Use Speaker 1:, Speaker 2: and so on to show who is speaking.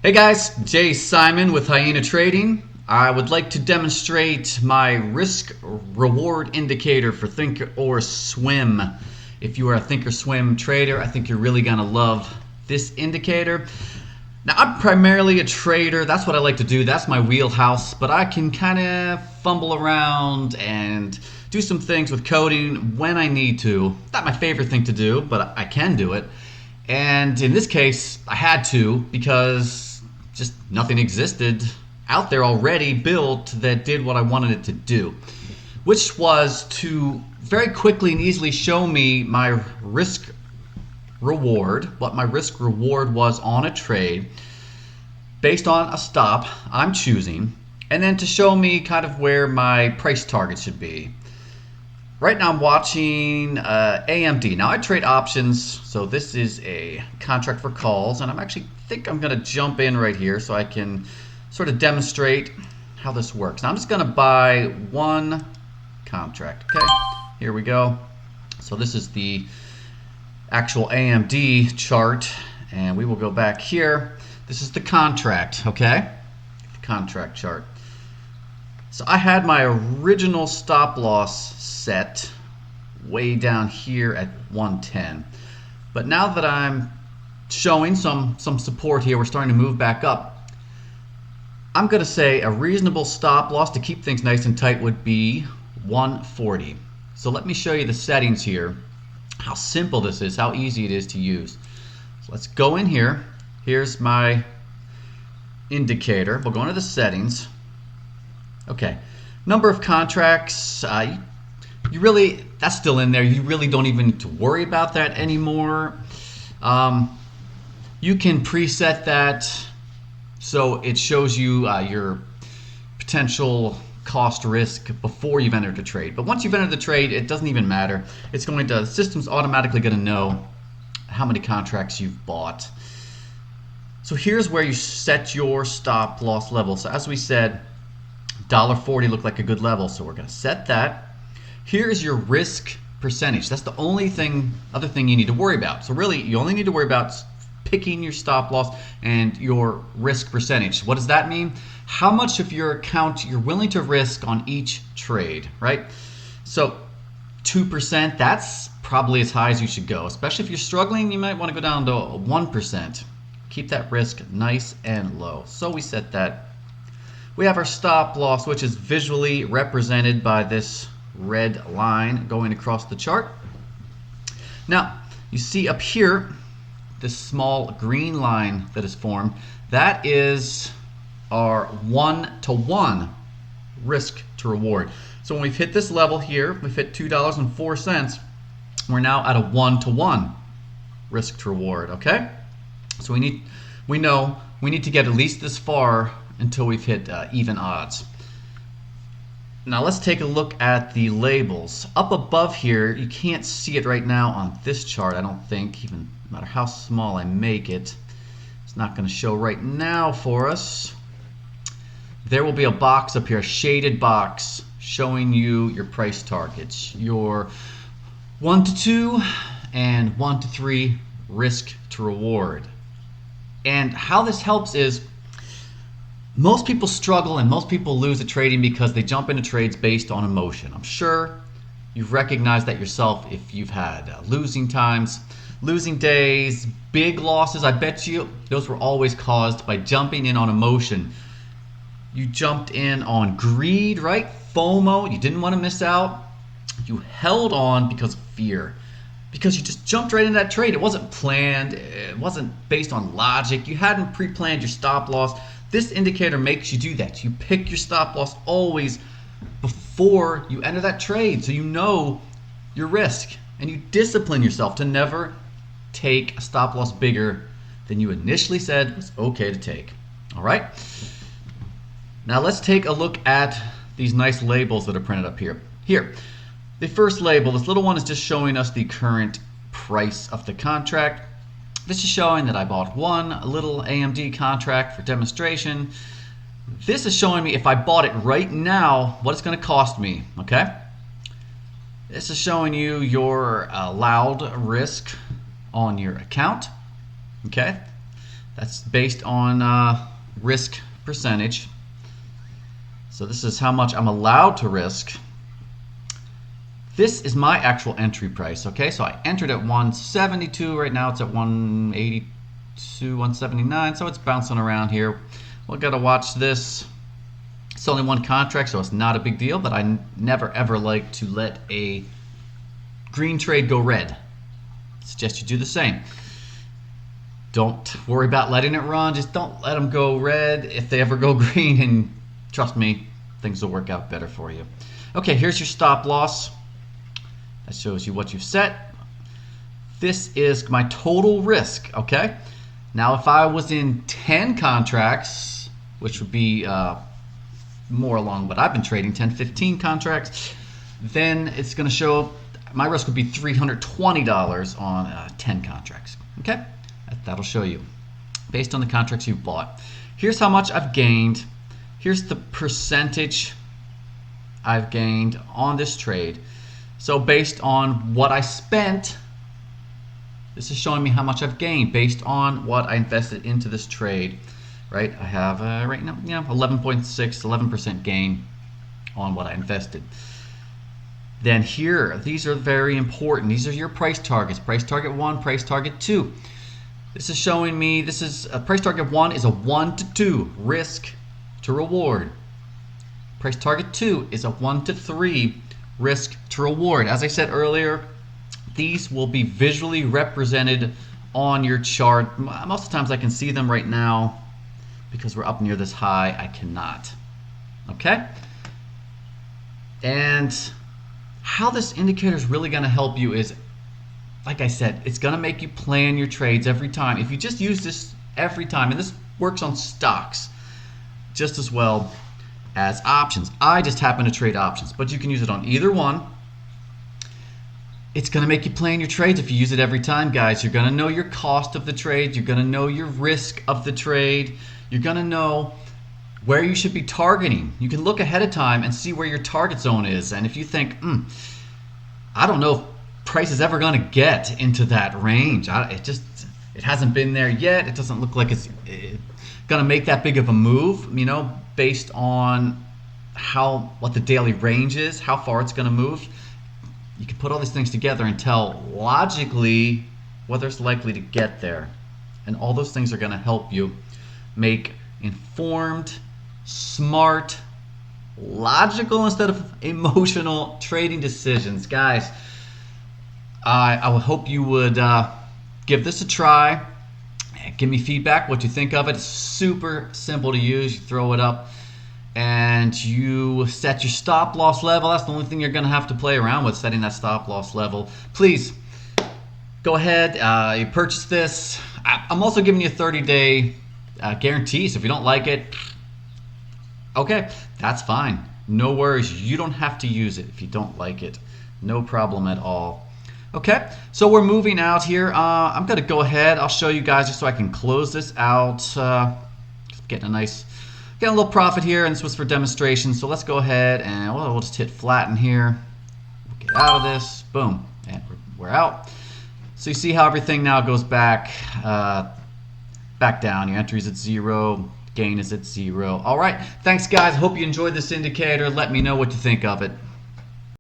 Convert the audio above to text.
Speaker 1: Hey guys, Jay Simon with HyenaTrading. I would like to demonstrate my risk reward indicator for Thinkorswim. If you are a Thinkorswim trader, I think you're really going to love this indicator. Now, I'm primarily a trader. That's what I like to do. That's my wheelhouse. But I can kind of fumble around and do some things with coding when I need to. Not my favorite thing to do, but I can do it. And in this case, I had to because just nothing existed out there already built that did what I wanted it to do, which was to very quickly and easily show me my risk reward, what my risk reward was on a trade based on a stop I'm choosing, and then to show me kind of where my price target should be. Right now I'm watching AMD. Now I trade options, so this is a contract for calls, and think I'm going to jump in right here so I can sort of demonstrate how this works. Now I'm just going to buy one contract. Okay, here we go. So this is the actual AMD chart, and we will go back here. This is the contract, okay? The contract chart. So I had my original stop loss set way down here at 110. But now that I'm showing some support here, we're starting to move back up. I'm going to say a reasonable stop loss to keep things nice and tight would be 140. So let me show you the settings here, how simple this is, how easy it is to use. So let's go in here. Here's my indicator. We'll go into the settings. Okay, number of contracts, that's still in there. You really don't even need to worry about that anymore. You can preset that so it shows you your potential cost risk before you've entered the trade. But once you've entered the trade, it doesn't even matter. The system's automatically going to know how many contracts you've bought. So here's where you set your stop loss level. So as we said, $1.40 looked like a good level, so we're going to set that. Here's your risk percentage. That's the only other thing you need to worry about. So really, you only need to worry about picking your stop loss and your risk percentage. What does that mean? How much of your account you're willing to risk on each trade, right? So 2%, that's probably as high as you should go. Especially if you're struggling, you might want to go down to 1%. Keep that risk nice and low. So we set that. We have our stop loss, which is visually represented by this red line going across the chart. Now, you see up here, this small green line that is formed, that is our 1-to-1 risk to reward. So when we've hit this level here, we've hit $2.04, we're now at a 1-to-1 risk to reward, okay? So we know we need to get at least this far until we've hit even odds. Now let's take a look at the labels. Up above here, you can't see it right now on this chart, I don't think, even no matter how small I make it. It's not going to show right now for us. There will be a box up here, a shaded box, showing you your price targets, your 1-to-2 and 1-to-3 risk to reward. And how this helps is most people struggle and most people lose at trading because they jump into trades based on emotion. I'm sure you've recognized that yourself if you've had losing times, losing days, big losses. I bet you those were always caused by jumping in on emotion. You jumped in on greed, right? FOMO, you didn't want to miss out. You held on because of fear. Because you just jumped right into that trade. It wasn't planned. It wasn't based on logic. You hadn't pre-planned your stop loss. This indicator makes you do that. You pick your stop loss always before you enter that trade, so you know your risk, and you discipline yourself to never take a stop loss bigger than you initially said was okay to take. All right? Now let's take a look at these nice labels that are printed up here. Here, the first label, this little one is just showing us the current price of the contract. This is showing that I bought one little AMD contract for demonstration. This is showing me if I bought it right now, what it's going to cost me, okay? This is showing you your allowed risk on your account, okay? That's based on risk percentage. So this is how much I'm allowed to risk. This is my actual entry price, okay? So I entered at 172. Right now it's at 182, 179, so it's bouncing around here. We've got to watch this. It's only one contract, so it's not a big deal, but I never ever like to let a green trade go red. I suggest you do the same. Don't worry about letting it run. Just don't let them go red. If they ever go green, and trust me, things will work out better for you. Okay, here's your stop loss. That shows you what you've set. This is my total risk, okay? Now, if I was in 10 contracts, which would be more along what I've been trading, 10, 15 contracts, then it's going to show my risk would be $320 on 10 contracts, okay? That'll show you based on the contracts you've bought. Here's how much I've gained. Here's the percentage I've gained on this trade. So based on what I spent, this is showing me how much I've gained based on what I invested into this trade, right? I have right now, 11.6, 11% gain on what I invested. Then here, these are very important. These are your price targets. Price target 1, price target 2. This is showing me, this is price target 1 is a 1 to 2 risk to reward. Price target 2 is a 1 to 3 risk to reward. As I said earlier, these will be visually represented on your chart. Most of the times I can see them right now. Because we're up near this high, I cannot. Okay? And how this indicator is really going to help you is, like I said, it's going to make you plan your trades every time. If you just use this every time, and this works on stocks just as well as options. I just happen to trade options, but you can use it on either one. It's going to make you plan your trades if you use it every time, guys. You're going to know your cost of the trade. You're going to know your risk of the trade. You're going to know where you should be targeting. You can look ahead of time and see where your target zone is. And if you think, I don't know if price is ever going to get into that range. It hasn't been there yet. It doesn't look like it's going to make that big of a move, based on what the daily range is, how far it's going to move. You can put all these things together and tell logically whether it's likely to get there. And all those things are going to help you make informed, smart, logical instead of emotional trading decisions. Guys, I would hope you would give this a try. Give me feedback, what you think of it. It's super simple to use. You throw it up and you set your stop loss level. That's the only thing you're going to have to play around with, setting that stop loss level. Please go ahead, you purchase this. I'm also giving you a 30-day guarantee, so if you don't like it, okay, that's fine. No worries. You don't have to use it if you don't like it. No problem at all. Okay, so we're moving out here. I'm going to go ahead. I'll show you guys just so I can close this out. Getting a little profit here, and this was for demonstration. So let's go ahead and we'll just hit flatten here. We'll get out of this. Boom, and we're out. So you see how everything now goes back down. Your entry's at 0. Gain is at 0. All right, thanks guys. Hope you enjoyed this indicator. Let me know what you think of it.